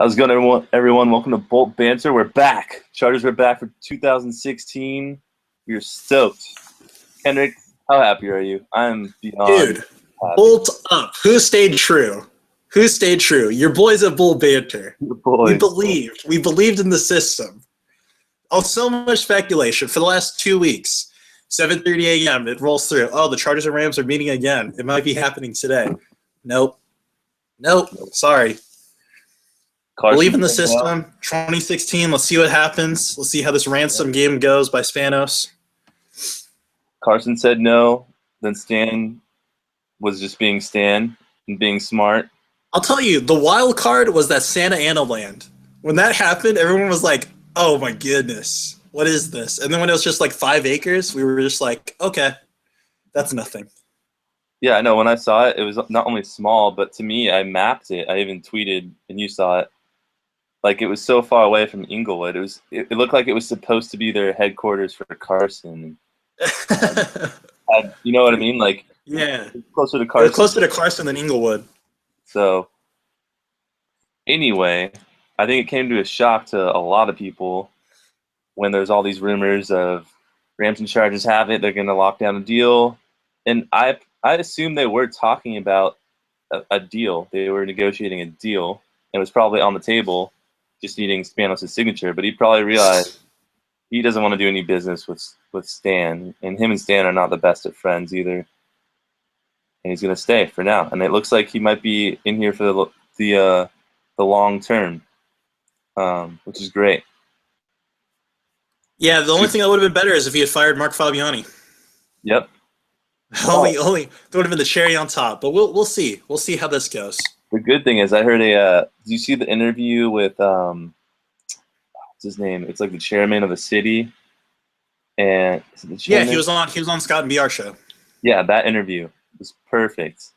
How's it going, everyone? Welcome to Bolt Banter. We're back. Chargers are back for 2016. We're stoked. Kendrick, how happy are you? I'm beyond Dude, happy. bolt up. Who stayed true? Who stayed true? Your boys at Bull Banter. The boys. We believed. We believed in the system. Oh, so much speculation for the last 2 weeks. 7:30 a.m. It rolls through. Oh, the Chargers and Rams are meeting again. It might be happening today. Nope. Sorry. Carson Believe in the said no. system. 2016. Let's see what happens. Let's see how this ransom game goes by Spanos. Carson said no. Then Stan was just being Stan and being smart. I'll tell you, the wild card was that Santa Ana land. When that happened, everyone was like, oh my goodness, what is this? And then when it was just like 5 acres, we were just like, okay, that's nothing. Yeah, I know. When I saw it, it was not only small, but to me, I mapped it. I even tweeted, and you saw it. Like, it was so far away from Inglewood. It looked like it was supposed to be their headquarters for Carson. You know what I mean? Like, Yeah. closer to It was Carson. closer to Carson than Inglewood. So, anyway, I think it came to a shock to a lot of people when there's all these rumors of Rams and Chargers have it. They're going to lock down a deal. And I assume they were talking about a deal. They were negotiating a deal. And it was probably on the table, just needing Spanos' signature. But he probably realized he doesn't want to do any business with Stan. And him and Stan are not the best of friends either. And he's going to stay for now. And it looks like he might be in here for the long term, which is great. Yeah, the only thing that would have been better is if he had fired Mark Fabiani. Yep. Only that would have been the cherry on top. But we'll see. We'll see how this goes. The good thing is I heard did you see the interview with what's his name? It's like the chairman of the city. And is it the Yeah, chairman? he was on Scott and BR show. Yeah, that interview was perfect.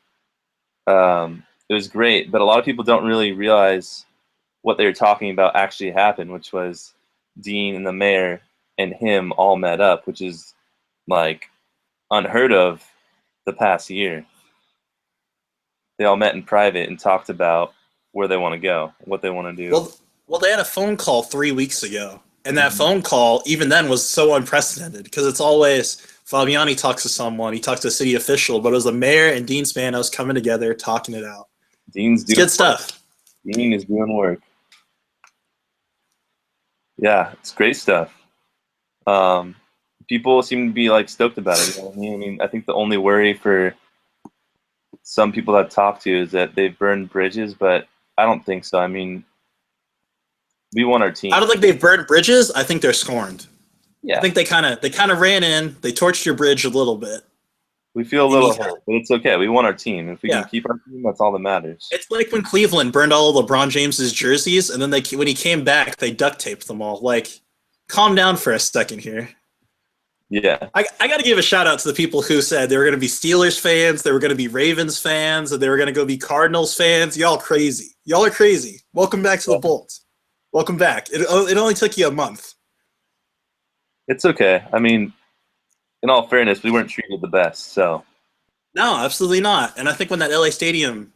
It was great, but a lot of people don't really realize what they were talking about actually happened, which was Dean and the mayor and him all met up, which is like unheard of the past year. They all met in private and talked about where they want to go, what they want to do. Well, they had a phone call 3 weeks ago, and that phone call, even then, was so unprecedented because it's always Fabiani talks to someone, he talks to a city official, but it was the mayor and Dean Spanos coming together, talking it out. Dean's doing Good stuff. Dean is doing work. Yeah, it's great stuff. People seem to be like stoked about it. You know what I mean? I mean, I think the only worry for some people I've talked to is that they've burned bridges, but I don't think so. I mean, we want our team. I don't think they've burned bridges. I think they're scorned. Yeah, I think they kind of ran in, they torched your bridge a little bit. we feel a little hurt, but it's okay. We want our team. If we Yeah. can keep our team, that's all that matters. It's like when Cleveland burned all of LeBron James's jerseys, and then when he came back, they duct taped them all. Like, calm down for a second here. Yeah, I got to give a shout out to the people who said they were going to be Steelers fans, they were going to be Ravens fans, and they were going to go be Cardinals fans. Y'all crazy. Y'all are crazy. Welcome back to the Bolt. Welcome back. It only took you a month. it's okay. I mean, in all fairness, we weren't treated the best, so No, absolutely not. And I think when that LA Stadium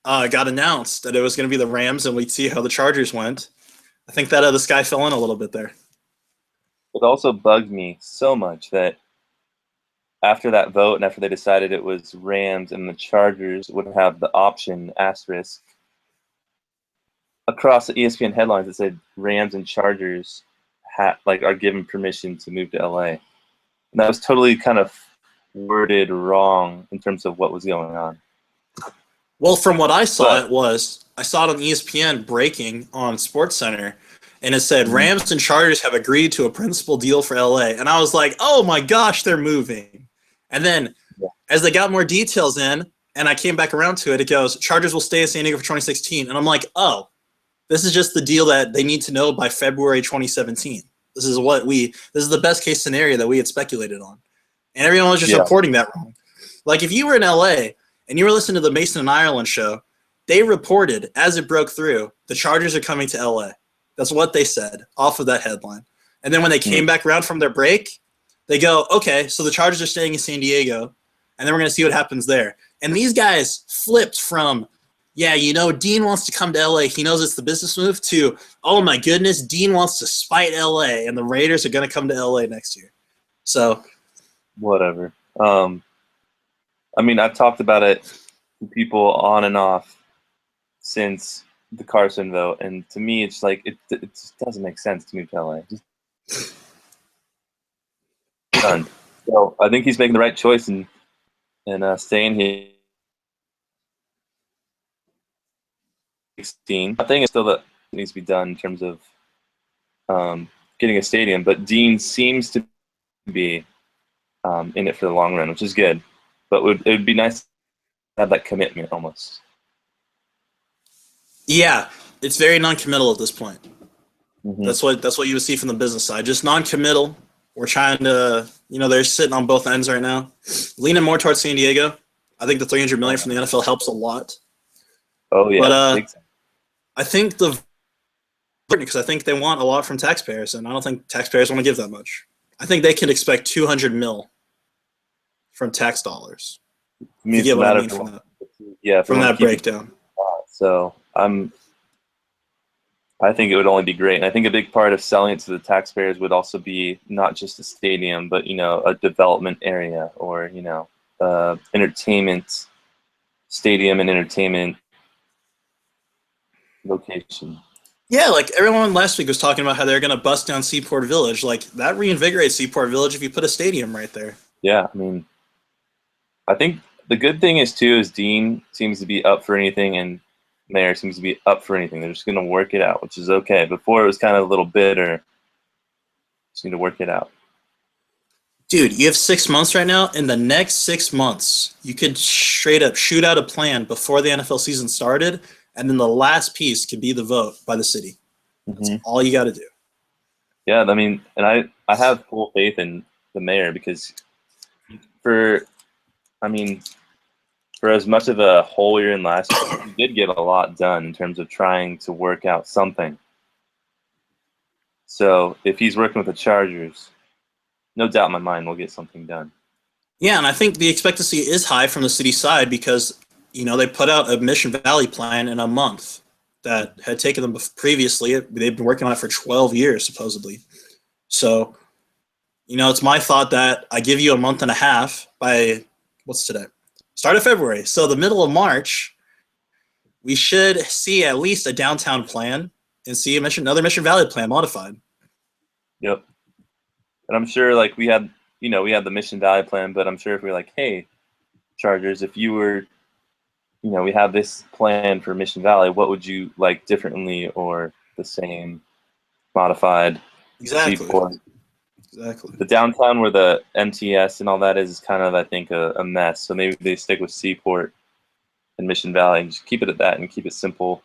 got announced that it was going to be the Rams and we'd see how the Chargers went, I think that the sky fell in a little bit there. it also bugged me so much that after that vote and after they decided it was Rams and the Chargers would have the option asterisk across the ESPN headlines that said Rams and Chargers are given permission to move to LA. And that was totally kind of worded wrong in terms of what was going on. Well, from what I saw, I saw it on ESPN breaking on SportsCenter, and it said Rams and Chargers have agreed to a principal deal for LA. And I was like, oh my gosh, they're moving. And then as they got more details in, and I came back around to it, it goes, Chargers will stay in San Diego for 2016. And I'm like, oh, this is just the deal that they need to know by February 2017. This is the best case scenario that we had speculated on. And everyone was just reporting that wrong. Like, if you were in LA and you were listening to the Mason and Ireland show, they reported as it broke through, the Chargers are coming to LA. That's what they said off of that headline. And then when they came back around from their break, they go, okay, so the Chargers are staying in San Diego, and then we're going to see what happens there. And these guys flipped from yeah, Dean wants to come to LA. He knows it's the business move, to, oh my goodness, Dean wants to spite LA, and the Raiders are going to come to LA next year. So, whatever. I mean, I've talked about it to people on and off since the Carson vote, and to me, it's like it just doesn't make sense to move to LA. Just done. So I think he's making the right choice and staying here. 16. I think it's still that needs to be done in terms of getting a stadium, but Dean seems to be in it for the long run, which is good. But it would be nice to have that commitment almost. yeah, it's very non-committal at this point. Mm-hmm. That's what you would see from the business side. Just non-committal. We're trying to, they're sitting on both ends right now, leaning more towards San Diego. I think the $300 million from the NFL helps a lot. Oh yeah, but I think because I think they want a lot from taxpayers, and I don't think taxpayers want to give that much. I think they can expect $200 million from tax dollars. You get what I mean from that? Yeah, from that breakdown. So I think it would only be great, and I think a big part of selling it to the taxpayers would also be not just a stadium, but a development area, or entertainment stadium and entertainment location. Yeah, like everyone last week was talking about how they're going to bust down Seaport Village. Like, that reinvigorates Seaport Village if you put a stadium right there. Yeah, I mean, I think the good thing is Dean seems to be up for anything, and Mayor seems to be up for anything. They're just going to work it out, which is okay. Before, it was kind of a little bitter. Just need to work it out. Dude, you have 6 months right now. In the next 6 months, you could straight up shoot out a plan before the NFL season started, and then the last piece could be the vote by the city. That's all you got to do. Yeah, I mean, and I have full faith in the mayor, because for as much of a hole you're in last year, he did get a lot done in terms of trying to work out something. So if he's working with the Chargers, no doubt in my mind we'll get something done. Yeah, and I think the expectancy is high from the city side, because they put out a Mission Valley plan in a month that had taken them previously. They've been working on it for 12 years, supposedly. So, it's my thought that I give you a month and a half by, what's today? Start of February. So the middle of March, we should see at least a downtown plan and see another Mission Valley plan modified. Yep. And I'm sure, like, we had the Mission Valley plan, but I'm sure if we were like, hey, Chargers, if you were, we have this plan for Mission Valley, what would you like differently or the same, modified? Exactly. Seaport? Exactly. The downtown where the MTS and all that is kind of, I think, a mess. So maybe they stick with Seaport and Mission Valley and just keep it at that and keep it simple.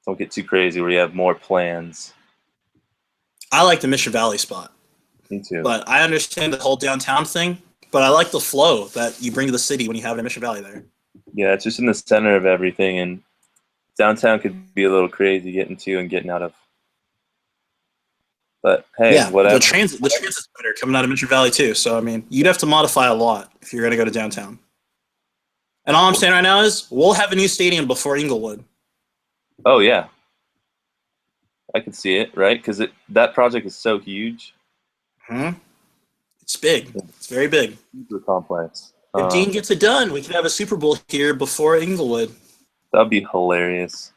Don't get too crazy where you have more plans. I like the Mission Valley spot. Me too. But I understand the whole downtown thing, but I like the flow that you bring to the city when you have it in Mission Valley there. Yeah, it's just in the center of everything, and downtown could be a little crazy getting to and getting out of. But hey, yeah, whatever. The transit's better coming out of Mission Valley too. So I mean, you'd have to modify a lot if you're going to go to downtown. And all I'm saying right now is we'll have a new stadium before Inglewood. Oh yeah, I can see it, right? Because that project is so huge. It's big. It's very big. Super complex. If Dean gets it done, we could have a Super Bowl here before Inglewood. That'd be hilarious.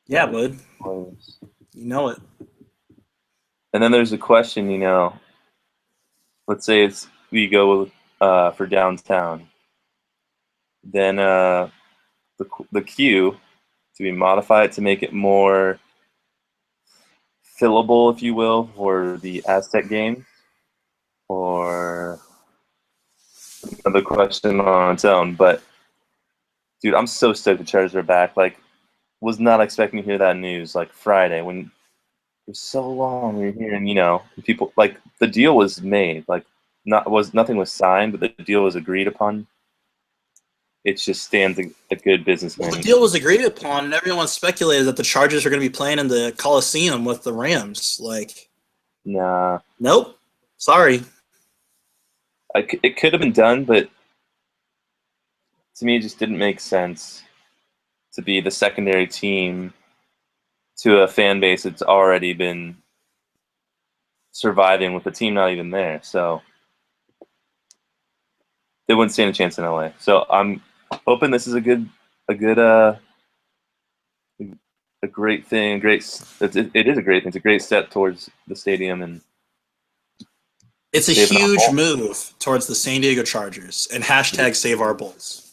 Yeah, bud. You know it. And then there's a question, let's say we go for downtown. Then the queue, to be modified to make it more fillable, if you will, for the Aztec game, or another question on its own. But dude, I'm so stoked the Chargers are back. Like, was not expecting to hear that news like Friday when it was so long we were hearing, people, like, the deal was made, like nothing was signed, but the deal was agreed upon. It just stands a good businessman. Well, the deal was agreed upon, and everyone speculated that the Chargers are going to be playing in the Coliseum with the Rams. Like, nah. Nope. Sorry. It could have been done, but to me, it just didn't make sense to be the secondary team to a fan base that's already been surviving with the team not even there. So they wouldn't stand a chance in LA. So I'm hoping this is a great thing. It is a great thing. It's a great step towards the stadium and it's a huge move towards the San Diego Chargers and hashtag Save Our Bulls.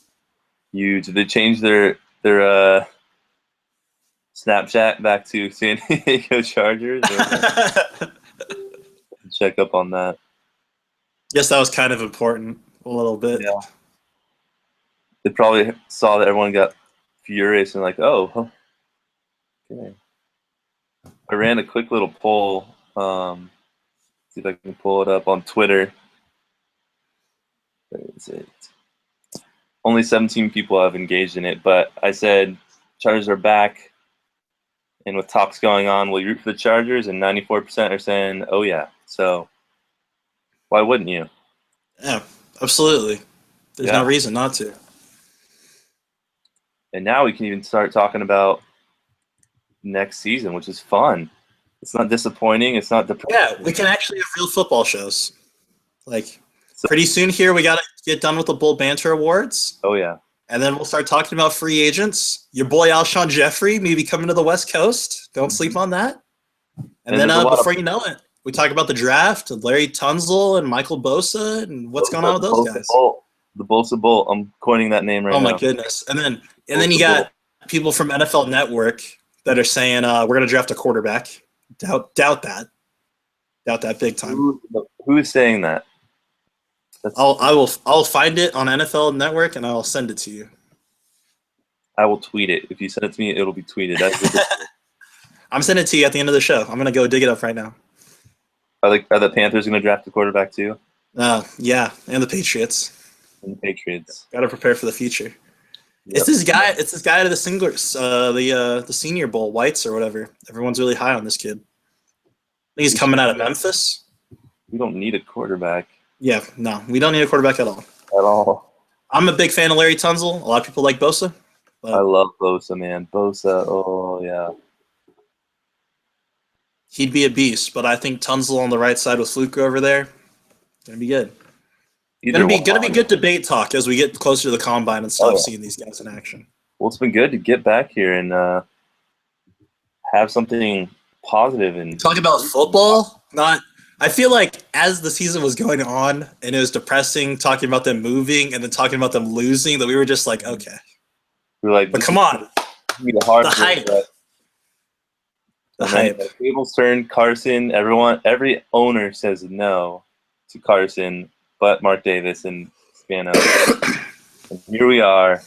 Huge. They changed their Snapchat back to San Diego Chargers. Check up on that. Yes, that was kind of important a little bit. Yeah. They probably saw that everyone got furious and like, oh, okay. I ran a quick little poll. See if I can pull it up on Twitter. Where is it? Only 17 people have engaged in it, but I said Chargers are back. And with talks going on, will you root for the Chargers? And 94% are saying, oh, yeah. So why wouldn't you? Yeah, absolutely. There's no reason not to. And now we can even start talking about next season, which is fun. It's not disappointing. It's not depressing. Yeah, we can actually have real football shows. Like, pretty soon here, we got to get done with the Bull Banter Awards. Oh, yeah. And then we'll start talking about free agents. Your boy Alshon Jeffrey maybe coming to the West Coast. Don't sleep on that. And then before you know it, we talk about the draft, Larry Tunsil and Michael Bosa, and what's going on with those guys. The Bosa Bowl. I'm coining that name right now. Oh my goodness! And then you got people from NFL Network that are saying we're going to draft a quarterback. Doubt that. Doubt that big time. Who is saying that? I'll find it on NFL Network and I'll send it to you. I will tweet it. If you send it to me, it'll be tweeted. I'm sending it to you at the end of the show. I'm going to go dig it up right now. Are the Panthers going to draft a quarterback too? Yeah, and the Patriots. Got to prepare for the future. Yep. It's this guy out of the Singlers, the Senior Bowl, Whites or whatever. Everyone's really high on this kid. I think he's coming out of Memphis. We don't need a quarterback. Yeah, no, we don't need a quarterback at all. At all. I'm a big fan of Larry Tunsil. A lot of people like Bosa. I love Bosa, man. Bosa, oh yeah. He'd be a beast, but I think Tunsil on the right side with Fluke over there, gonna be good. Gonna be good debate talk as we get closer to the combine and stuff, seeing these guys in action. Well, it's been good to get back here and have something positive and talk about football. I feel like as the season was going on and it was depressing talking about them moving and then talking about them losing, that we were just like, okay. We're like, but come on, the hype. The hype. The tables turn. Carson. Every owner says no to Carson, but Mark Davis and Spano. And here we are.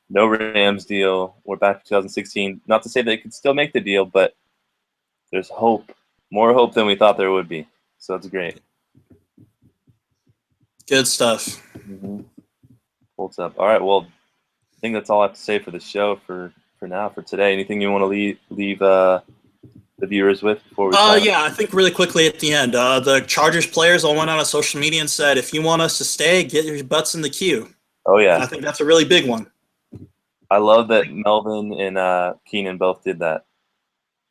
No Rams deal. We're back to 2016. Not to say they could still make the deal, but there's hope. More hope than we thought there would be. So it's great. Good stuff. Mm-hmm. Holds up. All right. Well, I think that's all I have to say for the show for now, for today. Anything you want to leave the viewers with before we yeah, I think really quickly at the end, the Chargers players all went on social media and said, if you want us to stay, get your butts in the queue. Oh, yeah. And I think that's a really big one. I love that Melvin and Keenan both did that.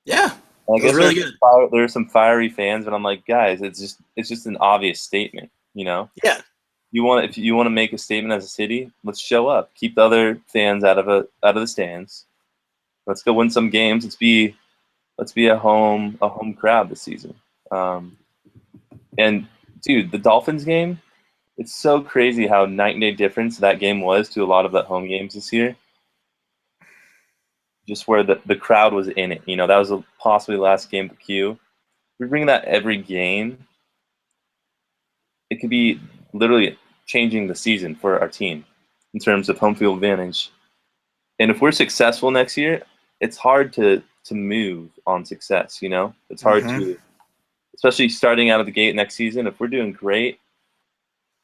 Yeah. I guess really good. There are some fiery fans, but I'm like, guys, it's just an obvious statement, you know? Yeah. If you want to make a statement as a city, let's show up. Keep the other fans out of the stands. Let's go win some games. Let's be a home crowd this season. And dude, the Dolphins game, it's so crazy how night and day difference that game was to a lot of the home games this year. Just where the crowd was in it. You know, that was possibly the last game of the queue. We bring that every game. It could be literally changing the season for our team in terms of home field advantage. And if we're successful next year, it's hard to move on success, you know? It's hard to, especially starting out of the gate next season. If we're doing great,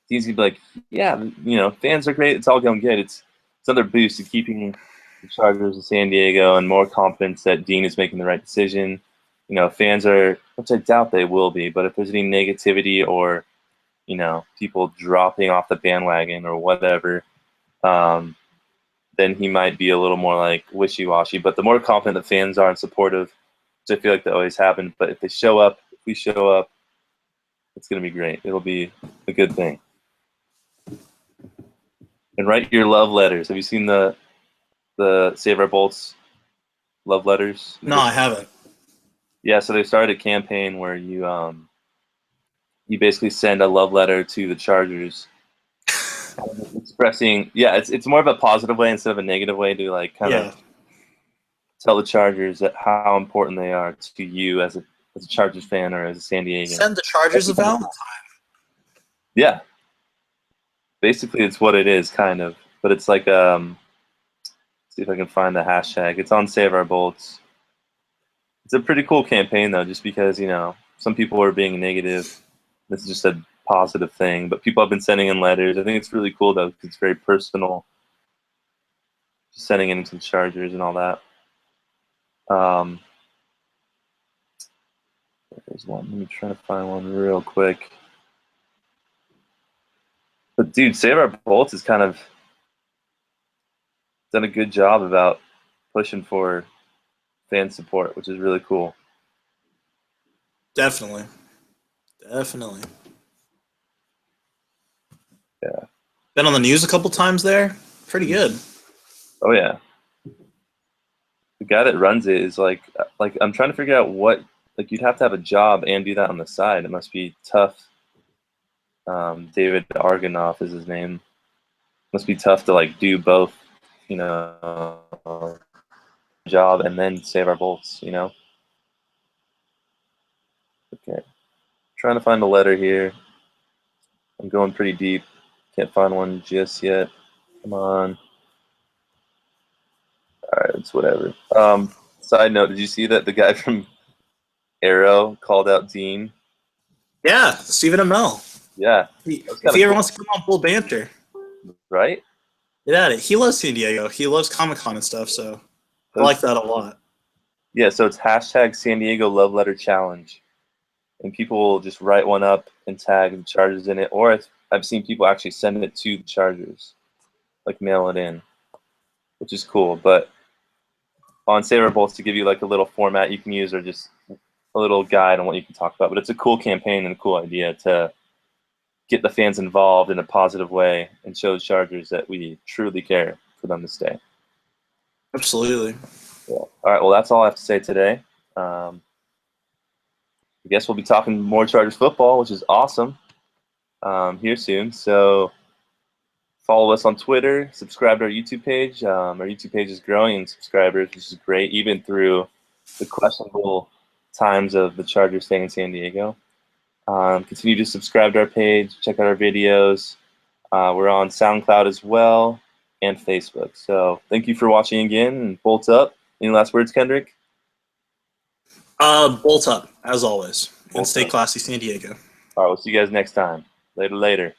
it's easy to be like, yeah, you know, fans are great. It's all going good. It's another boost to keeping the Chargers in San Diego and more confidence that Dean is making the right decision. You know, fans are, which I doubt they will be, but if there's any negativity or, you know, people dropping off the bandwagon or whatever, then he might be a little more like wishy-washy. But the more confident the fans are and supportive, which I feel like that always happens. But if they show up, if we show up, it's going to be great. It'll be a good thing. And write your love letters. Have you seen the Save Our Bolts love letters? No, I haven't. Yeah, so they started a campaign where you basically send a love letter to the Chargers, expressing it's more of a positive way instead of a negative way to like kind of tell the Chargers that how important they are to you as a Chargers fan or as a San Diego. Send the Chargers a Valentine. Yeah. Basically, it's what it is, kind of. But it's like, see if I can find the hashtag. It's on Save Our Bolts. It's a pretty cool campaign, though, just because, you know, some people are being negative. This is just a positive thing. But people have been sending in letters. I think it's really cool, though, because it's very personal. Just sending in some Chargers and all that. There's one. Let me try to find one real quick. But dude, Save Our Bolts has kind of done a good job about pushing for fan support, which is really cool. Definitely. Yeah. Been on the news a couple times there. Pretty good. Oh yeah. The guy that runs it is like I'm trying to figure out what, like, you'd have to have a job and do that on the side. It must be tough. David Argonoff is his name. Must be tough to like do both, you know, job and then Save Our Bolts, you know. Okay, trying to find a letter here. I'm going pretty deep. Can't find one just yet. Come on. All right, it's whatever. Side note: did you see that the guy from Arrow called out Dean? Yeah, Stephen Amell. Yeah. If he ever wants to come on full banter. Right? Yeah, he loves San Diego. He loves Comic-Con and stuff, so I like that a lot. Yeah, so it's hashtag San Diego Love Letter Challenge. And people will just write one up and tag the Chargers in it. Or I've seen people actually send it to the Chargers, like mail it in, which is cool. But on Save Our Bolts, to give you like a little format you can use or just a little guide on what you can talk about. But it's a cool campaign and a cool idea to get the fans involved in a positive way and show the Chargers that we truly care for them to stay. Absolutely. Yeah. All right, well, that's all I have to say today. I guess we'll be talking more Chargers football, which is awesome, here soon. So follow us on Twitter, subscribe to our YouTube page. Our YouTube page is growing in subscribers, which is great, even through the questionable times of the Chargers staying in San Diego. Continue to subscribe to our page, check out our videos. We're on SoundCloud as well and Facebook. So thank you for watching again, and Bolts up. Any last words, Kendrick? Bolt up, as always. And Bolt stay up. classy, San Diego. All right, we'll see you guys next time. Later.